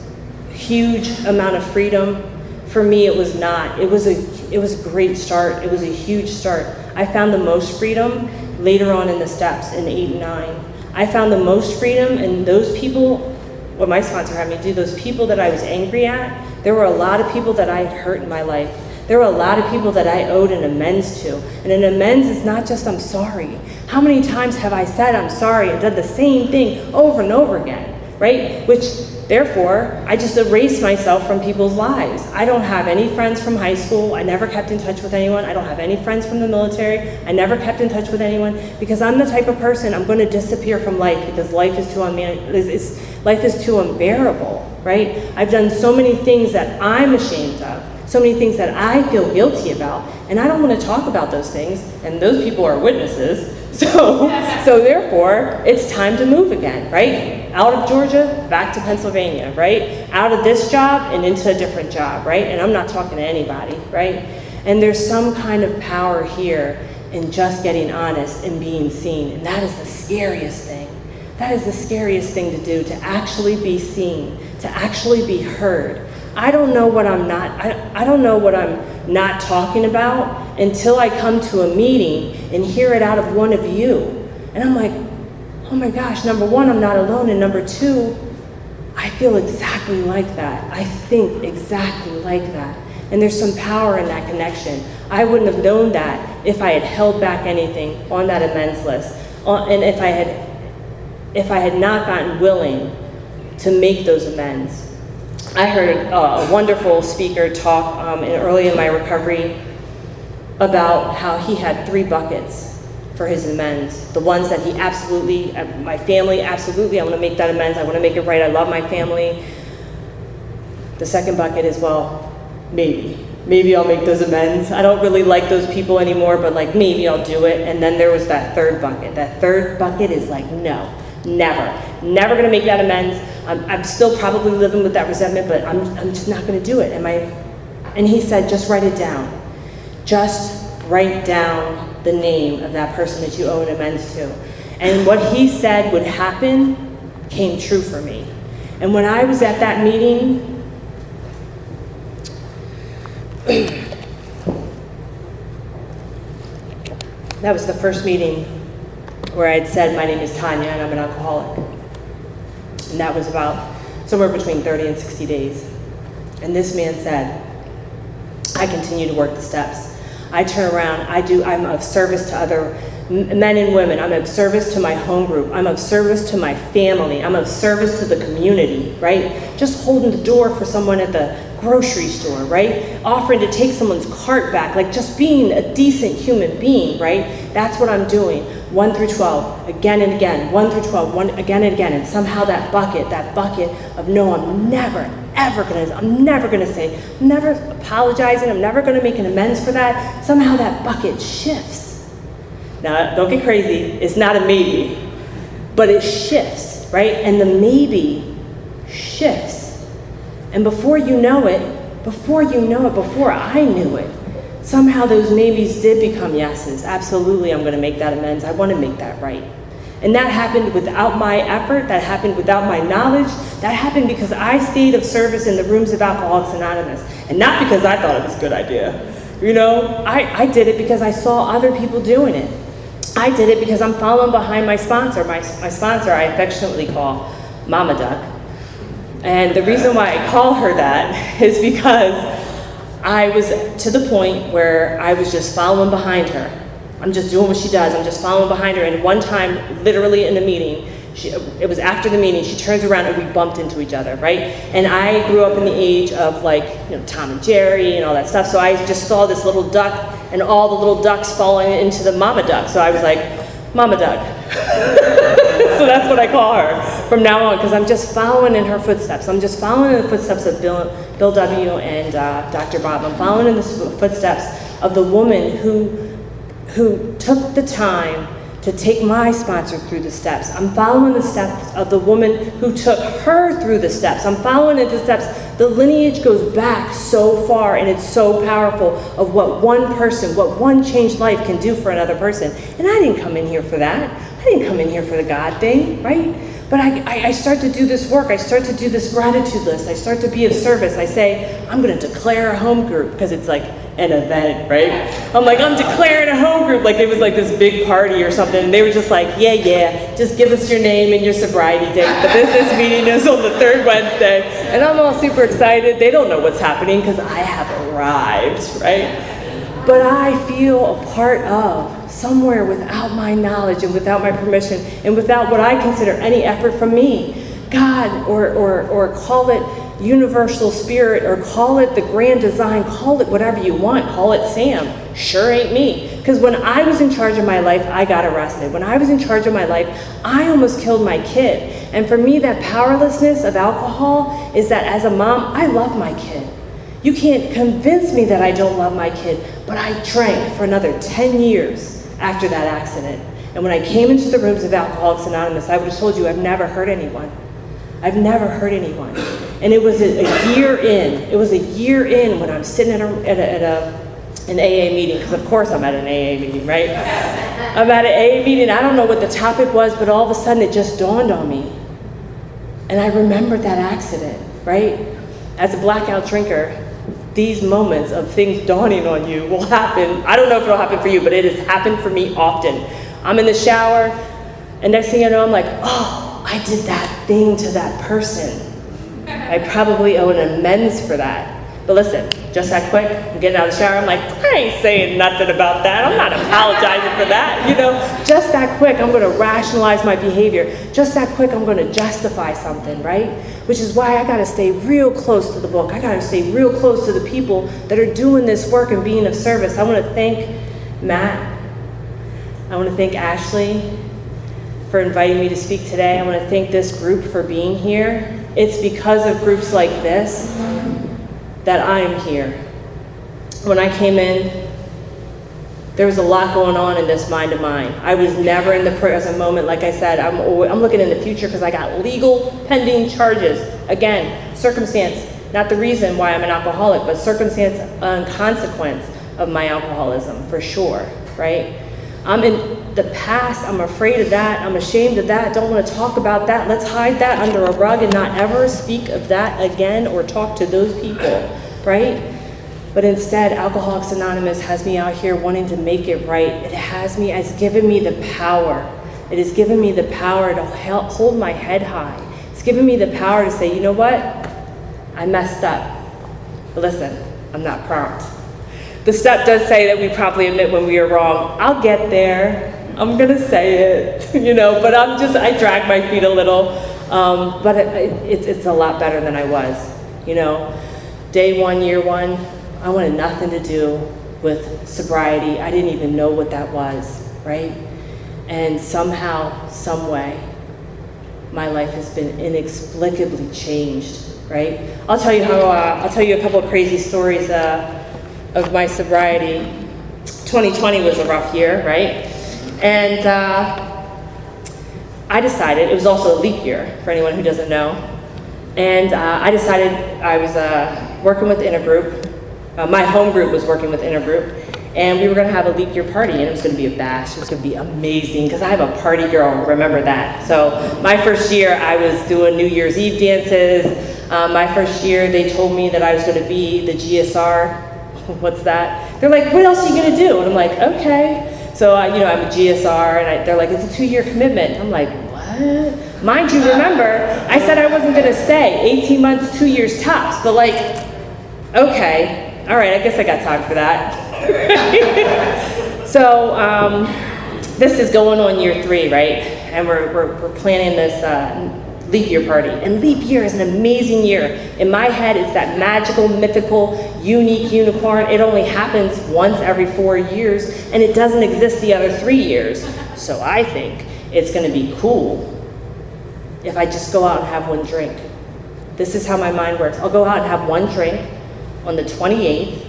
huge amount of freedom. For me, it was not. It was a great start. It was a huge start. I found the most freedom later on in the steps in 8 and 9. I found the most freedom, and those people what my sponsor had me do, those people that I was angry at, there were a lot of people that I had hurt in my life. There were a lot of people that I owed an amends to. And an amends is not just I'm sorry. How many times have I said I'm sorry and done the same thing over and over again, right? Which, therefore, I just erased myself from people's lives. I don't have any friends from high school. I never kept in touch with anyone. I don't have any friends from the military. I never kept in touch with anyone because I'm the type of person, I'm going to disappear from life because life is too unbearable, right? I've done so many things that I'm ashamed of. So many things that I feel guilty about, and I don't want to talk about those things, and those people are witnesses. So therefore, it's time to move again, right? Out of Georgia, back to Pennsylvania, right? Out of this job and into a different job, right? And I'm not talking to anybody, right? And there's some kind of power here in just getting honest and being seen, and that is the scariest thing. That is the scariest thing to do, to actually be seen, to actually be heard. I don't know what I'm not talking about until I come to a meeting and hear it out of one of you. And I'm like, oh my gosh, number one, I'm not alone. And number two, I feel exactly like that. I think exactly like that. And there's some power in that connection. I wouldn't have known that if I had held back anything on that amends list. And if I had not gotten willing to make those amends. I heard a wonderful speaker talk early in my recovery about how he had 3 buckets for his amends. The ones that he absolutely, my family, absolutely, I want to make that amends. I want to make it right. I love my family. The second bucket is, well, maybe I'll make those amends. I don't really like those people anymore, but like maybe I'll do it. And then there was that third bucket. That third bucket is like, no, never going to make that amends. I'm still probably living with that resentment, but I'm just not going to do it. And he said, just write it down. Just write down the name of that person that you owe an amends to. And what he said would happen came true for me. And when I was at that meeting, that was the first meeting where I'd said, my name is Tanya and I'm an alcoholic. And that was about somewhere between 30 and 60 days. And this man said, I continue to work the steps. I turn around, I'm of service to other men and women. I'm of service to my home group. I'm of service to my family. I'm of service to the community, right? Just holding the door for someone at the grocery store, right? Offering to take someone's cart back, like just being a decent human being, right? That's what I'm doing. 1 through 12, again and again, 1 through 12, again and again, and somehow that bucket of no, I'm never gonna say, I'm never apologizing, I'm never gonna make an amends for that, somehow that bucket shifts. Now, don't get crazy, it's not a maybe, but it shifts, right? And the maybe shifts. And before I knew it, somehow those maybes did become yeses. Absolutely, I'm going to make that amends. I want to make that right. And that happened without my effort. That happened without my knowledge. That happened because I stayed of service in the rooms of Alcoholics Anonymous. And not because I thought it was a good idea. You know, I did it because I saw other people doing it. I did it because I'm following behind my sponsor. My sponsor I affectionately call Mama Duck. And the reason why I call her that is because I was to the point where I was just following behind her. I'm just doing what she does. I'm just following behind her. And one time, literally in the meeting, it was after the meeting, she turns around and we bumped into each other, right? And I grew up in the age of Tom and Jerry and all that stuff. So I just saw this little duck and all the little ducks falling into the Mama Duck. So I was like, Mama Duck. So that's what I call her from now on, because I'm just following in her footsteps. I'm just following in the footsteps of Bill W. and Dr. Bob. I'm following in the footsteps of the woman who took the time to take my sponsor through the steps. I'm following the steps of the woman who took her through the steps. I'm following in the steps. The lineage goes back so far, and it's so powerful of what one changed life can do for another person. And I didn't come in here for that. I didn't come in here for the God thing, right? But I start to do this work. I start to do this gratitude list. I start to be of service. I say, I'm going to declare a home group because it's like an event, right? I'm like, I'm declaring a home group. Like it was like this big party or something. And they were just like, yeah, just give us your name and your sobriety date. The business meeting is on the 3rd Wednesday. And I'm all super excited. They don't know what's happening because I have arrived, right? But I feel a part of somewhere without my knowledge and without my permission and without what I consider any effort from me. God, or call it universal spirit, or call it the grand design, call it whatever you want, call it Sam. Sure ain't me. Because when I was in charge of my life, I got arrested. When I was in charge of my life, I almost killed my kid. And for me, that powerlessness of alcohol is that as a mom, I love my kid. You can't convince me that I don't love my kid, but I drank for another 10 years after that accident. And when I came into the rooms of Alcoholics Anonymous, I would have told you I've never hurt anyone. I've never hurt anyone. And it was a year in. It was a year in when I'm sitting at an AA meeting, because of course I'm at an AA meeting, right? I'm at an AA meeting. I don't know what the topic was, but all of a sudden it just dawned on me. And I remembered that accident, right? As a blackout drinker, these moments of things dawning on you will happen. I don't know if it'll happen for you, but it has happened for me often. I'm in the shower, and next thing I know, I'm like, oh, I did that thing to that person. I probably owe an amends for that. But listen, just that quick, I'm getting out of the shower, I'm like, I ain't saying nothing about that. I'm not apologizing for that, you know. Just that quick, I'm gonna rationalize my behavior. Just that quick, I'm gonna justify something, right? Which is why I gotta stay real close to the book. I gotta stay real close to the people that are doing this work and being of service. I wanna thank Matt. I wanna thank Ashley for inviting me to speak today. I wanna thank this group for being here. It's because of groups like this that I'm here. When I came in, there was a lot going on in this mind of mine. I was never in the present moment. Like I said, I'm looking in the future because I got legal pending charges. Again, circumstance, not the reason why I'm an alcoholic, but circumstance and consequence of my alcoholism, for sure, right? I'm in the past, I'm afraid of that, I'm ashamed of that, don't want to talk about that. Let's hide that under a rug and not ever speak of that again or talk to those people, right? But instead, Alcoholics Anonymous has me out here wanting to make it right. It's given me the power. It has given me the power to hold my head high. It's given me the power to say, you know what? I messed up. But listen, I'm not prompt. The step does say that we probably admit when we are wrong. I'll get there. I'm gonna say it, you know, but I drag my feet a little. But it's a lot better than I was, you know. Day one, year one, I wanted nothing to do with sobriety. I didn't even know what that was, right? And somehow, some way, my life has been inexplicably changed, right? I'll tell you a couple of crazy stories of my sobriety. 2020 was a rough year, right? And I decided, it was also a leap year for anyone who doesn't know. And I decided I was working with Intergroup. My home group was working with Intergroup. And we were gonna have a leap year party, and it was gonna be a bash. It was gonna be amazing, because I have a party girl, remember that. So my first year, I was doing New Year's Eve dances. My first year, they told me that I was gonna be the GSR. What's that? They're like, what else are you gonna do? And I'm like, okay. So, I'm a GSR, and they're like, it's a 2-year commitment. I'm like, what? Mind you, remember, I said I wasn't gonna stay. 18 months, 2 years tops, but like, okay, all right, I guess I got time for that. So, this is going on year 3, right? And we're planning this leap year party. And leap year is an amazing year. In my head, it's that magical, mythical, unique unicorn. It only happens once every 4 years, and it doesn't exist the other 3 years. So I think it's gonna be cool if I just go out and have one drink. This is how my mind works. I'll go out and have one drink on the 28th,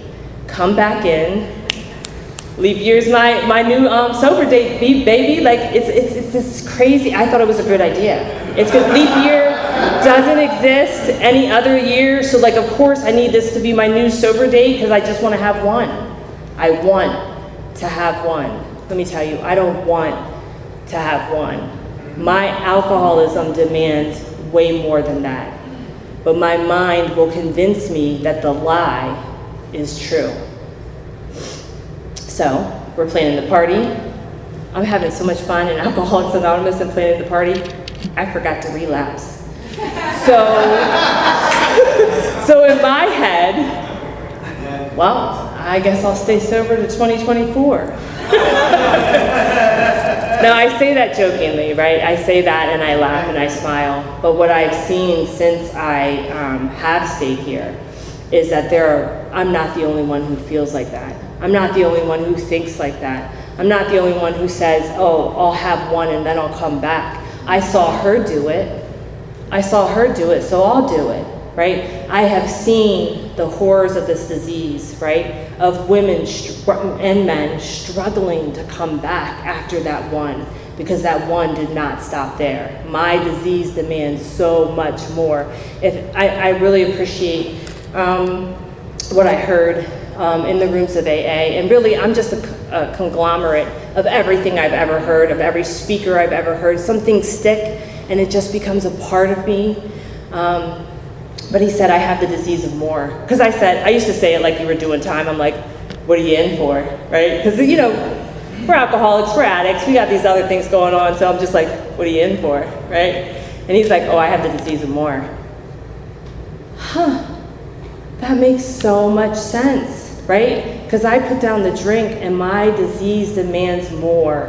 come back in. Leap year's my new sober date, baby. Like, it's this crazy. I thought it was a good idea. It's because leap year doesn't exist any other year. So like, of course I need this to be my new sober date, because I just want to have one. I want to have one. Let me tell you, I don't want to have one. My alcoholism demands way more than that. But my mind will convince me that the lie is true. So, we're planning the party. I'm having so much fun in Alcoholics Anonymous and planning the party, I forgot to relapse. So in my head, well, I guess I'll stay sober to 2024. Now, I say that jokingly, right? I say that and I laugh and I smile. But what I've seen since I have stayed here is that I'm not the only one who feels like that. I'm not the only one who thinks like that. I'm not the only one who says, oh, I'll have one and then I'll come back. I saw her do it. So I'll do it, right? I have seen the horrors of this disease, right? Of women and men struggling to come back after that one, because that one did not stop there. My disease demands so much more. I really appreciate what I heard in the rooms of AA, and really I'm just a conglomerate of everything I've ever heard, of every speaker I've ever heard. Some things stick and it just becomes a part of me. But he said, I have the disease of more. Because I used to say it like you were doing time. I'm like, what are you in for, right? Because, we're alcoholics, we're addicts, we got these other things going on, so I'm just like, what are you in for, right? And he's like, oh, I have the disease of more. That makes so much sense, right? Because I put down the drink and my disease demands more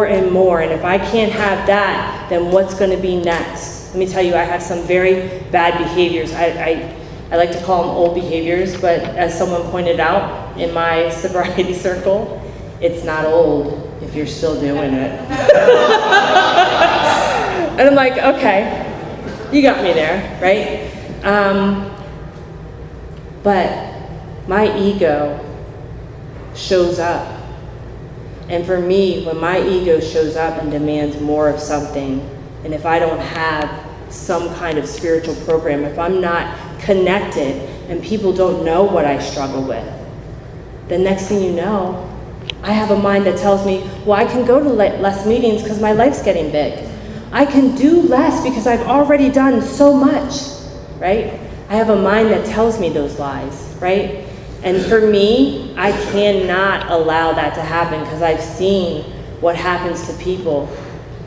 and more. And if I can't have that, then what's going to be next? Let me tell you, I have some very bad behaviors. I like to call them old behaviors, but as someone pointed out in my sobriety circle, it's not old if you're still doing it. And I'm like, okay, you got me there, right? But my ego shows up. And for me, when my ego shows up and demands more of something, and if I don't have some kind of spiritual program, if I'm not connected and people don't know what I struggle with, the next thing you know, I have a mind that tells me, well, I can go to less meetings because my life's getting big. I can do less because I've already done so much, right? I have a mind that tells me those lies, right? And for me, I cannot allow that to happen because I've seen what happens to people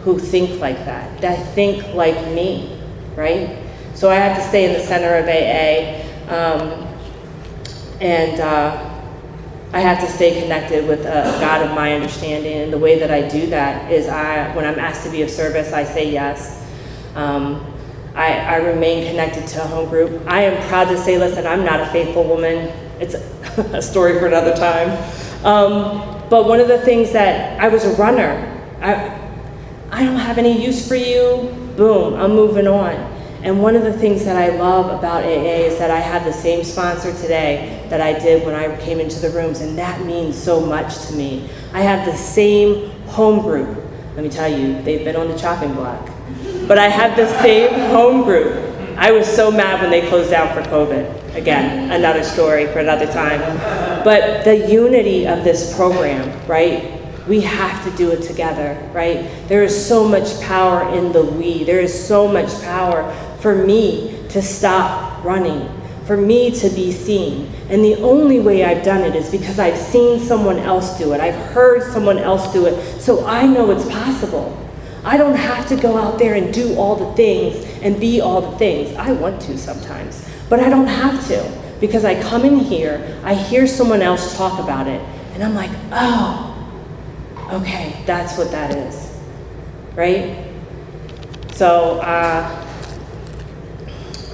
who think like that think like me, right? So I have to stay in the center of AA, and I have to stay connected with a God of my understanding. And the way that I do that is when I'm asked to be of service, I say yes. I remain connected to a home group. I am proud to say, listen, I'm not a faithful woman. It's a story for another time. But one of the things that I was a runner. I don't have any use for you. Boom, I'm moving on. And one of the things that I love about AA is that I have the same sponsor today that I did when I came into the rooms, and that means so much to me. I have the same home group. Let me tell you, they've been on the chopping block. But I have the same home group. I was so mad when they closed down for COVID. Again, another story for another time. But the unity of this program, right? We have to do it together, right? There is so much power in the we. There is so much power for me to stop running, for me to be seen. And the only way I've done it is because I've seen someone else do it. I've heard someone else do it, so I know it's possible. I don't have to go out there and do all the things and be all the things. I want to sometimes, but I don't have to, because I come in here, I hear someone else talk about it, and I'm like, oh, okay, that's what that is, right? So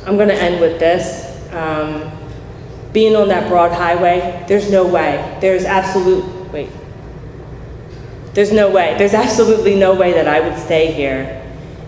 I'm going to end with this. Being on that broad highway, there's no way. There's absolutely no way that I would stay here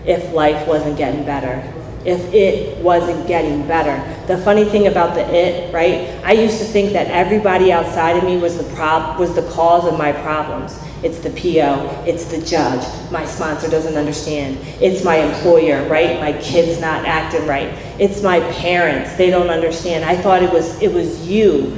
if life wasn't getting better, if it wasn't getting better. The funny thing about the it, right? I used to think that everybody outside of me was the cause of my problems. It's the PO, it's the judge, my sponsor doesn't understand, it's my employer, right? My kid's not acting right, it's my parents, they don't understand. I thought it was you,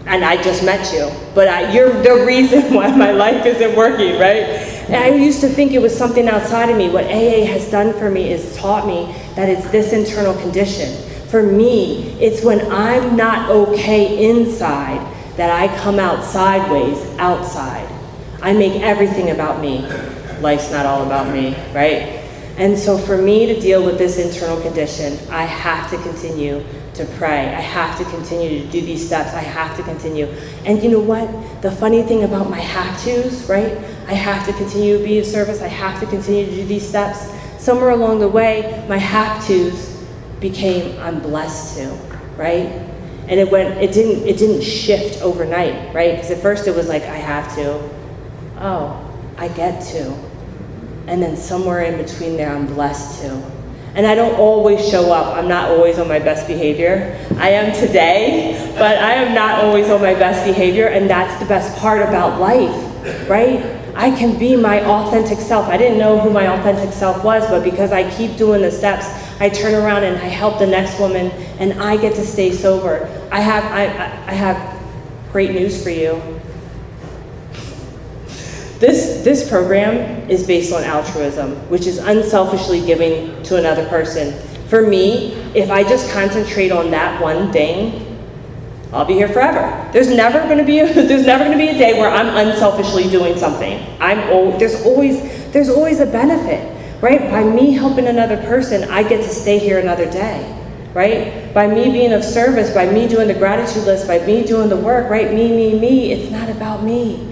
and I just met you, but you're the reason why my life isn't working, right? And I used to think it was something outside of me. What AA has done for me is taught me that it's this internal condition. For me, it's when I'm not okay inside that I come out sideways outside. I make everything about me. Life's not all about me, right? And so for me to deal with this internal condition, I have to continue to pray. I have to continue to do these steps. I have to continue. And you know what? The funny thing about my have tos, right? I have to continue to be of service. I have to continue to do these steps. Somewhere along the way, my have tos became I'm blessed to, right? And it didn't shift overnight, right? Because at first it was like I have to. Oh, I get to. And then somewhere in between there, I'm blessed to. And I don't always show up. I'm not always on my best behavior. I am today, but I am not always on my best behavior, and that's the best part about life, right? I can be my authentic self. I didn't know who my authentic self was, but because I keep doing the steps, I turn around and I help the next woman, and I get to stay sober. I have great news for you. This program is based on altruism, which is unselfishly giving to another person. For me, if I just concentrate on that one thing, I'll be here forever. There's never going to be a day where I'm unselfishly doing something. There's always a benefit, right? By me helping another person, I get to stay here another day, right? By me being of service, by me doing the gratitude list, by me doing the work, right? Me. It's not about me.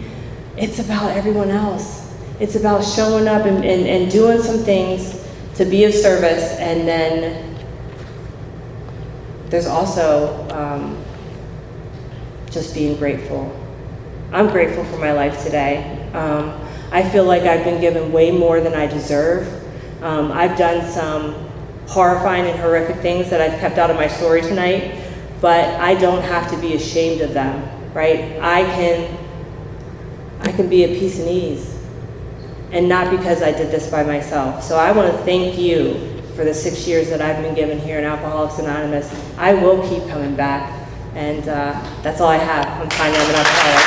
It's about everyone else. It's about showing up and doing some things to be of service. And then there's also just being grateful. I'm grateful for my life today. I feel like I've been given way more than I deserve. I've done some horrifying and horrific things that I've kept out of my story tonight, but I don't have to be ashamed of them, right? I can be at peace and ease, and not because I did this by myself. So I want to thank you for the 6 years that I've been given here in Alcoholics Anonymous. I will keep coming back, and that's all I have. I'm Tanya, I'm an alcoholic.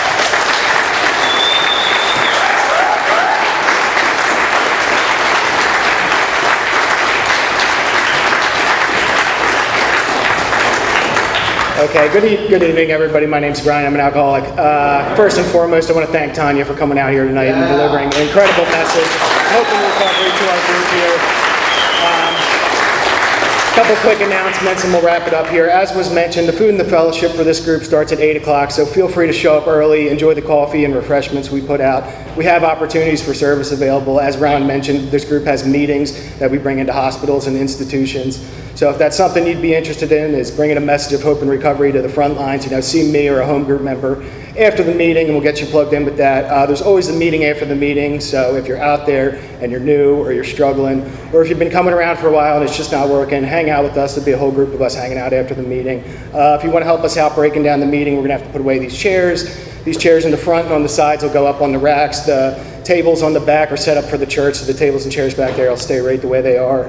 Okay, good evening, everybody. My name's Brian. I'm an alcoholic. First and foremost, I want to thank Tanya for coming out here tonight and delivering an incredible message. Hoping recovery to our group here. Couple quick announcements and we'll wrap it up here. As was mentioned, the food and the fellowship for this group starts at 8 o'clock, so feel free to show up early, enjoy the coffee and refreshments we put out. We have opportunities for service available. As Ron mentioned, this group has meetings that we bring into hospitals and institutions. So if that's something you'd be interested in, is bringing a message of hope and recovery to the front lines, see me or a home group member after the meeting and we'll get you plugged in with that. There's always a meeting after the meeting, so if you're out there and you're new or you're struggling, or if you've been coming around for a while and it's just not working, hang out with us. There'll be a whole group of us hanging out after the meeting. If you want to help us out breaking down the meeting, we're going to have to put away these chairs. These chairs in the front and on the sides will go up on the racks. The tables on the back are set up for the church, so the tables and chairs back there will stay right the way they are.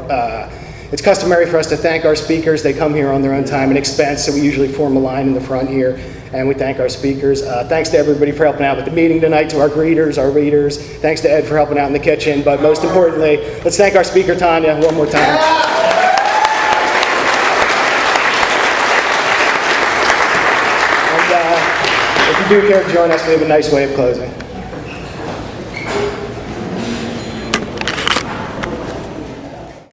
It's customary for us to thank our speakers. They come here on their own time and expense, so we usually form a line in the front here, and we thank our speakers. Thanks to everybody for helping out with the meeting tonight, to our greeters, our readers. Thanks to Ed for helping out in the kitchen, but most importantly, let's thank our speaker, Tanya, one more time. And if you do care to join us, we have a nice way of closing.